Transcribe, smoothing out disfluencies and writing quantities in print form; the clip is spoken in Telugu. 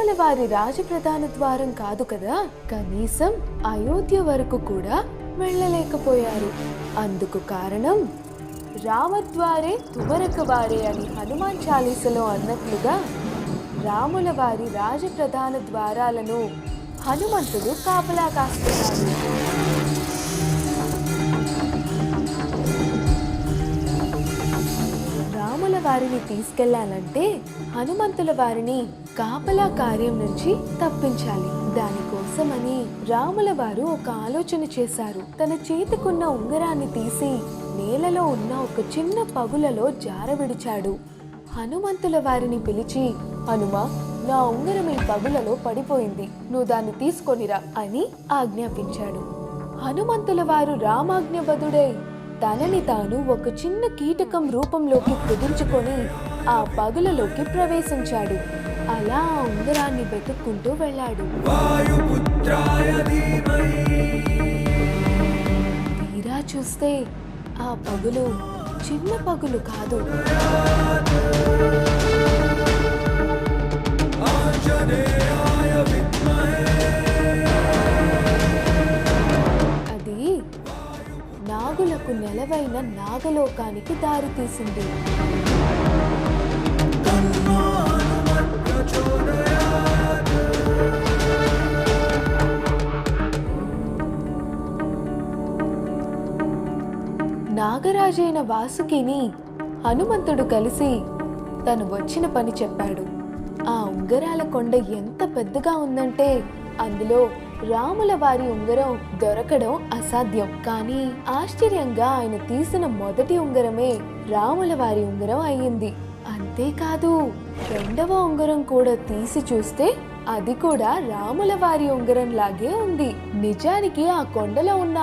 రాముల వారి రాజప్రధాన ద్వారం కాదు కదా, కనీసం అయోధ్య వరకు కూడా వెళ్ళలేకపోయారు. అందుకు కారణం రామద్వారే తుమరక వారే అని హనుమాన్ చాలీసలో అన్నట్లుగా రాముల వారి రాజప్రధాన ద్వారాలను హనుమంతుడు కాపలా కాస్తున్నాడు. రాముల వారిని తీసుకెళ్లాలంటే హనుమంతుల వారిని కాపలా కార్యం నుంచి తప్పించాలి. దానికోసమని రాముల వారు ఒక ఆలోచన చేశారు. తన చేతికున్న ఉంగరాన్ని తీసి నేలలో ఉన్న ఒక చిన్న పగులలో జారవిడిచాడు. హనుమంతుల వారిని పిలిచి, హనుమా, నా ఉంగరం ఈ పగులలో పడిపోయింది, నువ్వు దాన్ని తీసుకొనిరా అని ఆజ్ఞాపించాడు. హనుమంతుల వారు రామాజ్ఞబద్ధుడై తనని తాను ఒక చిన్న కీటకం రూపంలోకి కుదించుకొని ఆ పగులలోకి ప్రవేశించాడు. అలా ఆ ఉంగరాన్ని వెతుక్కుంటూ వెళ్ళాడు. తీరా చూస్తే ఆ పగులు చిన్న పగులు కాదు, అది నాగులకు నెలవైన నాగలోకానికి దారితీసింది. నాగరాజైన వాసుకిని హనుమంతుడు కలిసి తను వచ్చిన పని చెప్పాడు. ఆ ఉంగరాల కొండ ఎంత పెద్దగా ఉందంటే అందులో రాముల వారి ఉంగరం దొరకడం అసాధ్యం. కానీ ఆశ్చర్యంగా ఆయన తీసిన మొదటి ఉంగరమే రాముల వారి ఉంగరం అయ్యింది. అంతేకాదు, రెండవ ఉంగరం కూడా తీసి చూస్తే అది కూడా రాముల వారి ఉంగరం లాగే ఉంది. నిజానికి ఆ కొండలో ఉన్న